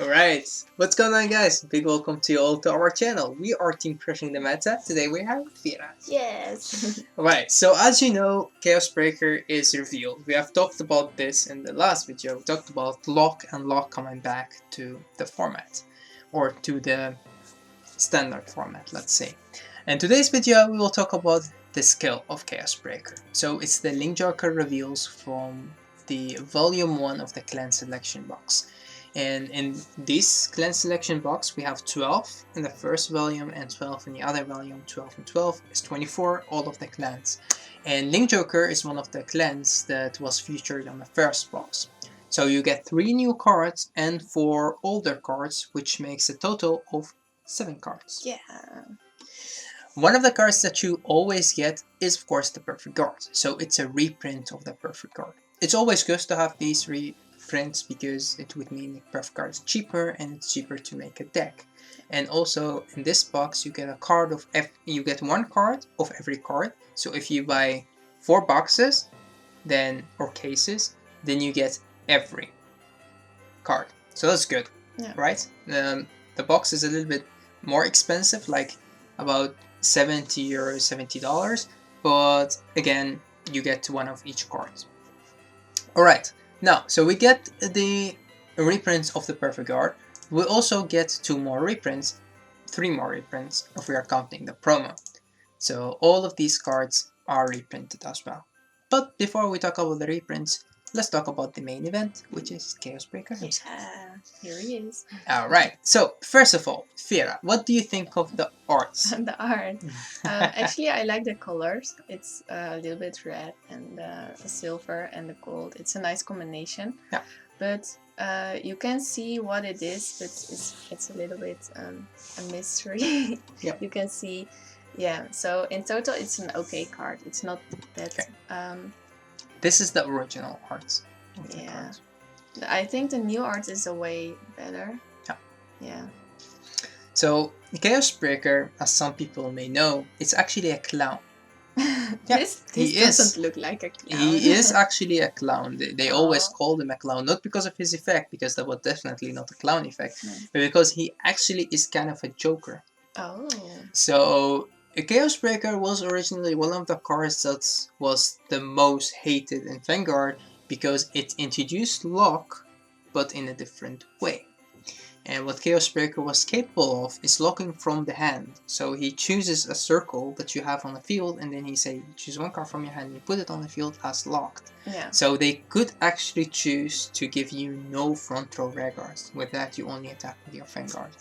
Alright, what's going on guys? Big welcome to you all to our channel. We are Team Crushing the Meta. Today we have Vera. Yes. Alright, so as you know, Chaos Breaker is revealed. We have talked about this in the last video. We talked about Lock and Lock coming back to the format. Or to the standard format, let's say. In today's video we will talk about the skill of Chaos Breaker. So it's the Link Joker reveals from the Volume 1 of the clan selection box. And in this clan selection box we have 12 in the first volume and 12 in the other volume. 12 and 12 is 24, all of the clans. And Link Joker is one of the clans that was featured on the first box. So you get 3 new cards and 4 older cards, which makes a total of 7 cards. Yeah. One of the cards that you always get is of course the Perfect Guard. So it's a reprint of the Perfect Guard. It's always good to have these reprints because it would mean the Perfect Guard is cheaper and it's cheaper to make a deck. And also in this box you get a card of you get 1 card of every card. So if you buy 4 boxes then or cases, then you get every card. So that's good, yeah. Right? The box is a little bit more expensive, like about €70 or $70, but again you get 1 of each card. Alright, now so we get the reprints of the Perfect Guard. We also get 2 more reprints, 3 more reprints if we are counting the promo. So all of these cards are reprinted as well. But before we talk about the reprints, let's talk about the main event, which is Chaos Breaker himself. Yeah, here he is. Alright, so first of all, Vera, what do you think of the arts? The art. Actually, I like the colors. It's a little bit red and the silver and the gold. It's a nice combination. Yeah. But you can see what it is, but it's a little bit a mystery. Yep. You can see, yeah. So in total, it's an okay card. It's not that. Okay. This is the original art. Yeah. I think the new art is a way better. Yeah. Yeah. So Chaos Breaker, as some people may know, it's actually a clown. Yeah, This doesn't look like a clown. He is actually a clown. They always called him a clown, not because of his effect, because that was definitely not a clown effect, but because he actually is kind of a joker. Oh. So Chaos Breaker was originally one of the cards that was the most hated in Vanguard because it introduced lock, but in a different way. And what Chaos Breaker was capable of is locking from the hand. So he chooses a circle that you have on the field, and then he say, choose 1 card from your hand, and you put it on the field as locked. Yeah. So they could actually choose to give you no front row regards. With that, you only attack with your Vanguard.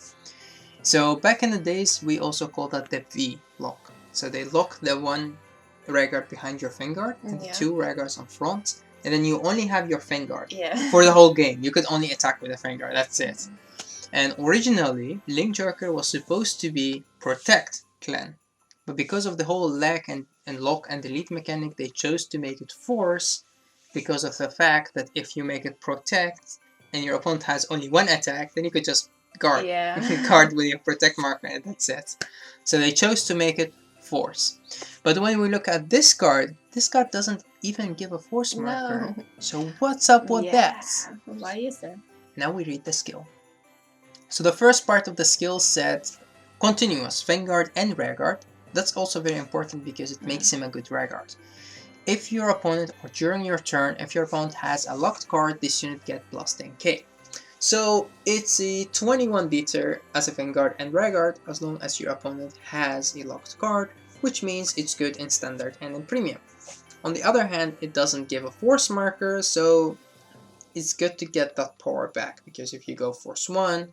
So back in the days, we also called that the V lock. So they lock the 1 Vanguard behind your Vanguard and the 2 Vanguards on front, and then you only have your Vanguard for the whole game. You could only attack with a Vanguard, that's it. And originally, Link Joker was supposed to be Protect clan, but because of the whole lag and lock and delete mechanic, they chose to make it Force because of the fact that if you make it Protect and your opponent has only 1 attack, then you could just guard card with your Protect marker and that's it. So they chose to make it Force. But when we look at this card doesn't even give a Force marker. No. So what's up with that? Why is that? Now we read the skill. So the first part of the skill said continuous Vanguard and Rearguard. That's also very important because it makes him a good Rearguard. If your opponent, or during your turn, if your opponent has a locked card, this unit gets plus 10k. So it's a 21 beater as a Vanguard and Rearguard as long as your opponent has a locked card, which means it's good in Standard and in Premium. On the other hand, it doesn't give a Force marker, so it's good to get that power back, because if you go Force 1,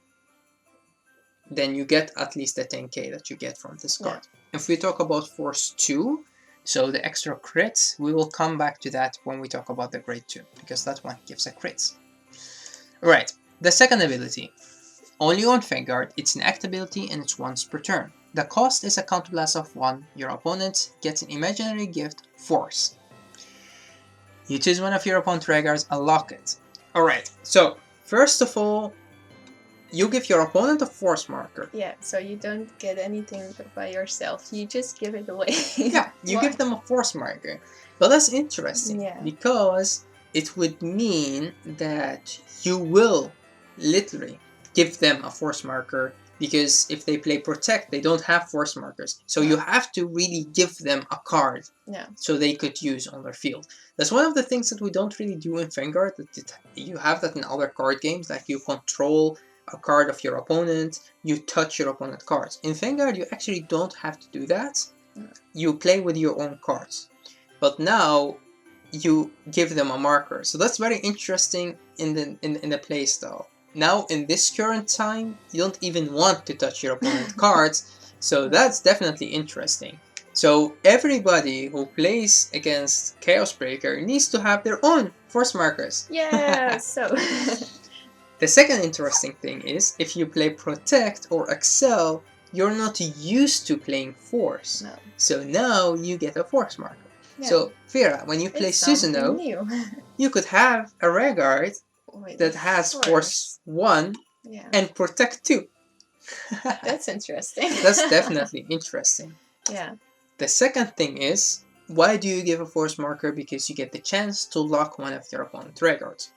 then you get at least the 10k that you get from this card. If we talk about Force 2, so the extra crits, we will come back to that when we talk about the Grade 2, because that one gives a crits. Right, the second ability. Only on Vanguard, it's an act ability and it's once per turn. The cost is a counter blast of 1. Your opponent gets an imaginary gift, Force. You choose 1 of your opponent's Rearguards and lock it. Alright, so first of all, you give your opponent a Force marker. Yeah, so you don't get anything by yourself. You just give it away. Yeah, you give them a Force marker. But that's interesting because it would mean that you will literally give them a force marker, because if they play protect, they don't have force markers. So you have to really give them a card so they could use on their field. That's one of the things that we don't really do in Vanguard. You have that in other card games, like you control a card of your opponent, you touch your opponent's cards. In Vanguard, you actually don't have to do that. You play with your own cards. But now you give them a marker. So that's very interesting in the play style. Now in this current time, you don't even want to touch your opponent's cards, so that's definitely interesting. So everybody who plays against Chaos Breaker needs to have their own force markers. Yeah, so... The second interesting thing is, if you play Protect or Excel, you're not used to playing Force. No. So now you get a force marker. Yeah. So Vera, when you play Susanoo, you could have a Vanguard that has Force 1 and Protect 2. That's interesting. That's definitely interesting. Yeah. The second thing is, why do you give a force marker? Because you get the chance to lock one of your opponent's Vanguards.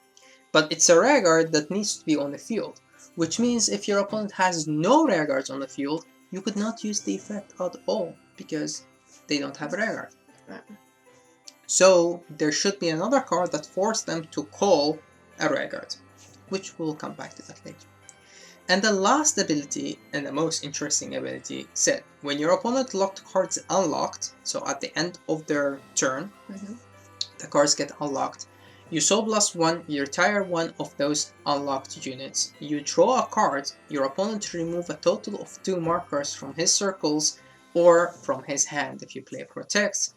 But it's a Vanguard that needs to be on the field, which means if your opponent has no Vanguards on the field, you could not use the effect at all, because they don't have a Vanguard. So there should be another card that forces them to call a Vanguard, which we'll come back to that later. And the last ability, and the most interesting ability, said when your opponent locked cards unlocked, so at the end of their turn, the cards get unlocked. You soul blast 1, you retire one of those unlocked units. You draw a card, your opponent remove a total of 2 markers from his circles or from his hand if you play Protect,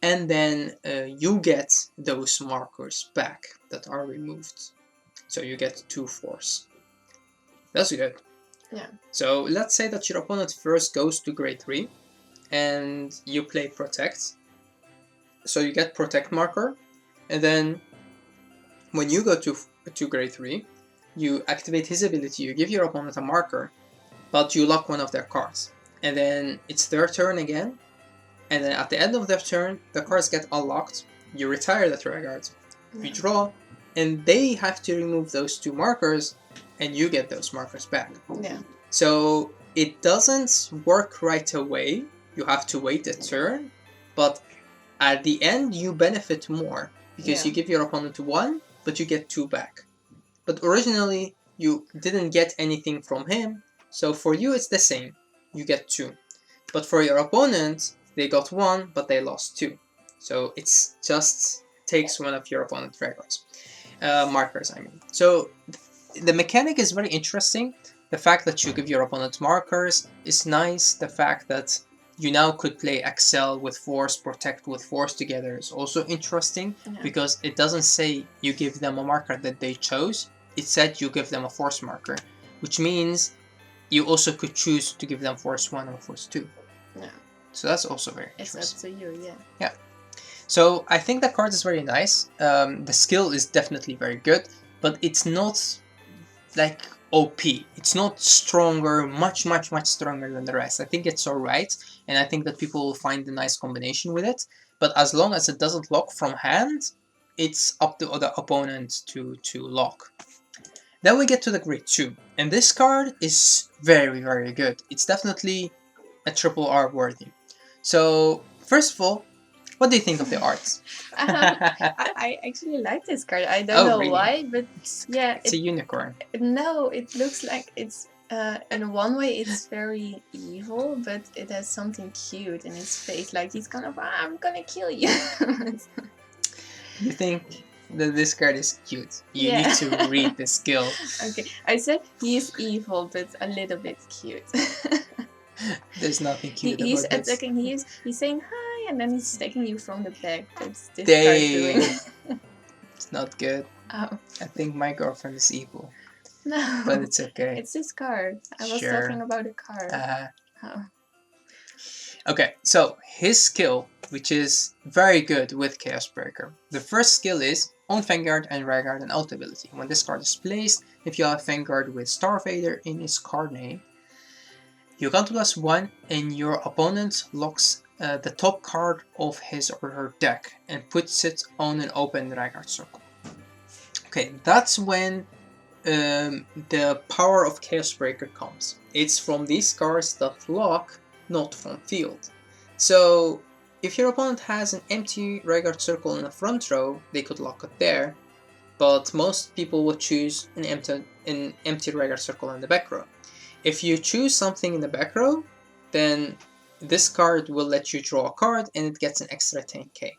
and then you get those markers back that are removed. So you get 2 force. That's good. Yeah. So let's say that your opponent first goes to grade 3 and you play Protect. So you get Protect marker, and then when you go to grade 3, you activate his ability, you give your opponent a marker, but you lock one of their cards. And then it's their turn again, and then at the end of their turn, the cards get unlocked, you retire the Vanguard, you draw, and they have to remove those 2 markers, and you get those markers back. Yeah. So it doesn't work right away, you have to wait a turn, but at the end you benefit more, because you give your opponent 1, but you get 2 back. But originally, you didn't get anything from him, so for you it's the same, you get 2. But for your opponent, they got 1, but they lost 2. So it's just takes one of your opponent's records. Markers, I mean. So the mechanic is very interesting. The fact that you give your opponent markers is nice. The fact that you now could play Excel with Force, Protect with Force together is also interesting, because it doesn't say you give them a marker that they chose, it said you give them a Force marker, which means you also could choose to give them Force 1 or Force 2. Yeah. So that's also very interesting. It's up to you, yeah. Yeah. So I think the card is very nice. The skill is definitely very good, but it's not like OP. It's not stronger, much stronger than the rest. I think it's alright, and I think that people will find a nice combination with it. But as long as it doesn't lock from hand, it's up to the opponent to lock. Then we get to the grade 2, and this card is very good. It's definitely a triple R worthy. So first of all, what do you think of the art? I actually like this card. I don't know really? why, but yeah. It's a unicorn. No, it looks like it's... in one way it's very evil, but it has something cute in its face. Like he's kind of, I'm gonna kill you. You think that this card is cute? You need to read the skill. Okay, I said he's evil, but a little bit cute. There's nothing cute he's about this. attacking. He's saying hi, and then he's taking you from the back. That's this card doing. It's not good. Oh. I think my girlfriend is evil. No. But it's okay. It's this card. I was talking about a card. Oh. Okay, so his skill, which is very good with Chaos Breaker. The first skill is on Vanguard and Vanguard and Alt ability. When this card is placed, if you have Vanguard with Star Vader in his card name, you count +1 and your opponent locks the top card of his or her deck and puts it on an open Vanguard circle. Okay, that's when the power of Chaos Breaker comes. It's from these cards that lock, not from field. So if your opponent has an empty Vanguard circle in the front row, they could lock it there, but most people would choose an empty Vanguard circle in the back row. If you choose something in the back row, then this card will let you draw a card and it gets an extra 10k.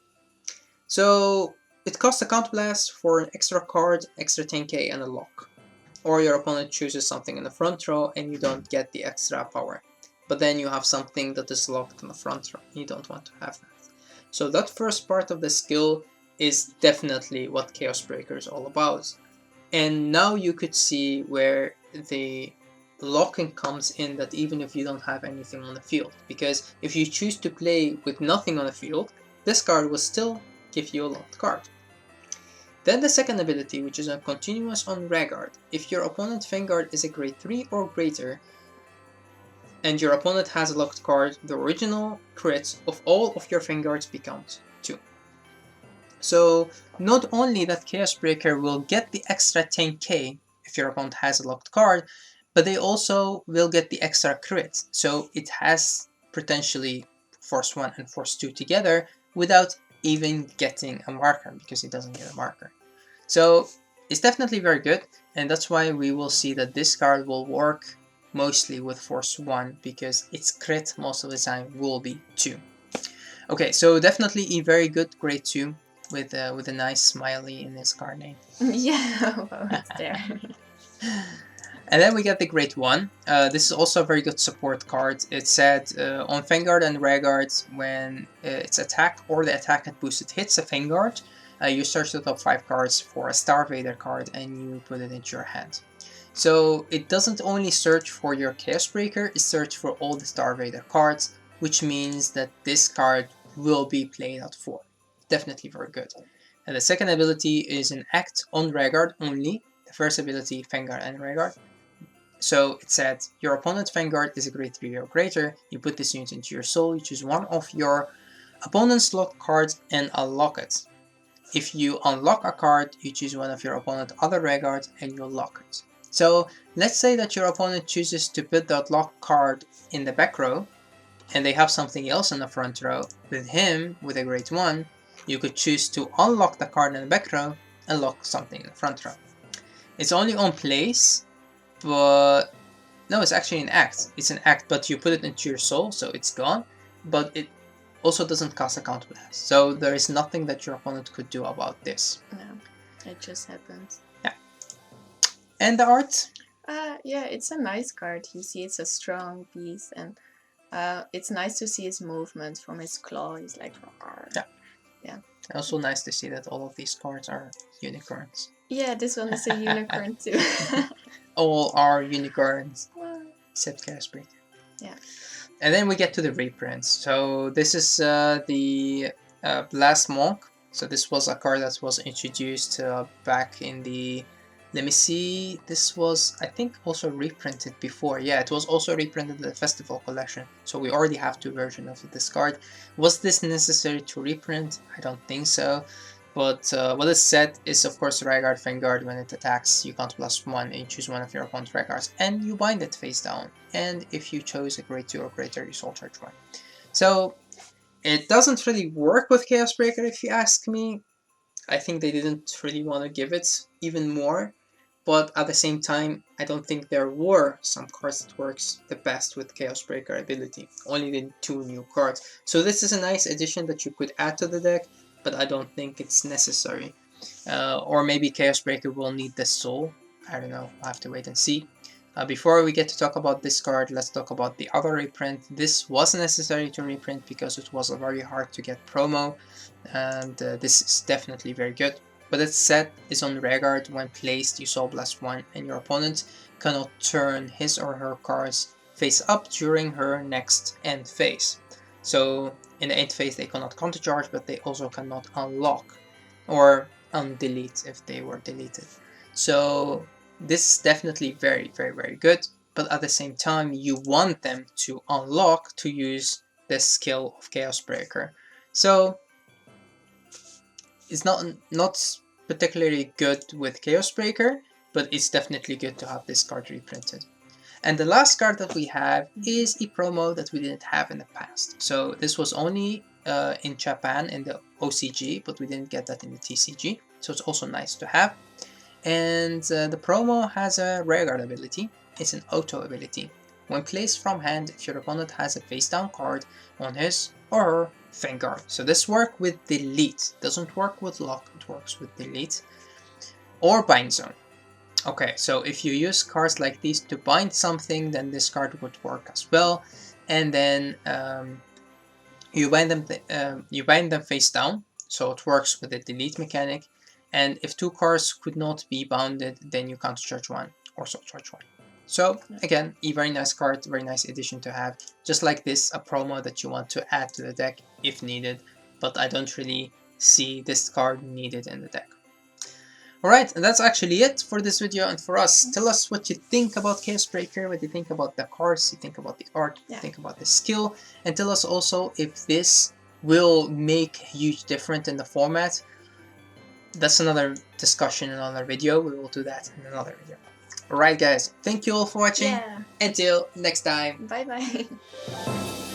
So it costs a Counterblast for an extra card, extra 10k, and a lock. Or your opponent chooses something in the front row and you don't get the extra power. But then you have something that is locked in the front row. You don't want to have that. So that first part of the skill is definitely what Chaos Breaker is all about. And now you could see where the locking comes in, that even if you don't have anything on the field. Because if you choose to play with nothing on the field, this card will still give you a locked card. Then the second ability, which is a continuous on Vanguard. If your opponent's Vanguard is a grade 3 or greater, and your opponent has a locked card, the original crits of all of your Vanguards becomes 2. So not only that Chaos Breaker will get the extra 10k if your opponent has a locked card, but they also will get the extra crit. So it has potentially Force 1 and Force 2 together without even getting a marker, because it doesn't get a marker. So it's definitely very good, and that's why we will see that this card will work mostly with Force 1, because its crit most of the time will be 2. Okay, so definitely a very good grade 2 with a nice smiley in his card name. Yeah, well, it's there. And then we get the grade 1. This is also a very good support card. It said on Vanguard and Vanguard, when its attack or the attack at boosted hits a Vanguard, you search the top 5 cards for a Star Vader card and you put it into your hand. So it doesn't only search for your Chaos Breaker, it searches for all the Star Vader cards, which means that this card will be played at 4. Definitely very good. And the second ability is an act on Vanguard only. The first ability, Vanguard and Vanguard. So it said, your opponent's Vanguard is a grade 3 or greater, you put this unit into your soul, you choose one of your opponent's locked cards and unlock it. If you unlock a card, you choose one of your opponent's other Vanguards and you lock it. So let's say that your opponent chooses to put that locked card in the back row, and they have something else in the front row. With him, with a grade 1, you could choose to unlock the card in the back row and lock something in the front row. It's only on place, but no, it's actually an act. It's an act, but you put it into your soul, so it's gone, but it also doesn't cost a Counterblast. So there is nothing that your opponent could do about this. No, it just happens. Yeah. And the art? Yeah, it's a nice card. You see it's a strong piece, and it's nice to see his movement from his claw. He's like, yeah. Yeah. Also nice to see that all of these cards are unicorns. Yeah, this one is a unicorn too. All are unicorns, except Chaos Breaker. Yeah. And then we get to the reprints. So this is the Blast Monk. So this was a card that was introduced back in the... Let me see, this was, I think, also reprinted before. Yeah, it was also reprinted in the Festival Collection. So we already have 2 versions of this card. Was this necessary to reprint? I don't think so. But what is said is, of course, Vanguard, when it attacks, you count +1 and you choose one of your opponent's Vanguards, and you bind it face down. And if you chose a grade 2 or greater, you soul charge 1. So it doesn't really work with Chaos Breaker, if you ask me. I think they didn't really want to give it even more. But at the same time, I don't think there were some cards that works the best with Chaos Breaker ability. Only the 2 new cards. So this is a nice addition that you could add to the deck, but I don't think it's necessary. Or maybe Chaos Breaker will need the soul. I don't know, I'll have to wait and see. Before we get to talk about this card, let's talk about the other reprint. This was necessary to reprint because it was very hard to get promo, and this is definitely very good. But that set is on Vanguard. When placed, you Soul Blast 1, and your opponent cannot turn his or her cards face up during her next end phase. So in the end phase they cannot countercharge, but they also cannot unlock or undelete if they were deleted. So this is definitely very, very, very good, but at the same time you want them to unlock to use the skill of Chaos Breaker. So it's not particularly good with Chaos Breaker, but it's definitely good to have this card reprinted. And the last card that we have is a promo that we didn't have in the past. So this was only in Japan in the OCG, but we didn't get that in the TCG. So it's also nice to have. And the promo has a rearguard ability. It's an auto ability. When placed from hand, if your opponent has a face down card on his or her Vanguard. So this works with delete. Doesn't work with lock, it works with delete. Or bind zone. Okay, so if you use cards like these to bind something, then this card would work as well. And then you bind them face down, so it works with the delete mechanic. And if two cards could not be bounded, then you counter charge one or soul charge one. So again, a very nice card, very nice addition to have. Just like this, a promo that you want to add to the deck if needed, but I don't really see this card needed in the deck. Alright, and that's actually it for this video and for us. Tell us what you think about Chaos Breaker, what you think about the cards, you think about the art, you think about the skill, and tell us also if this will make a huge difference in the format. That's another discussion in another video. We will do that in another video. Alright guys, thank you all for watching. Until next time. Bye bye.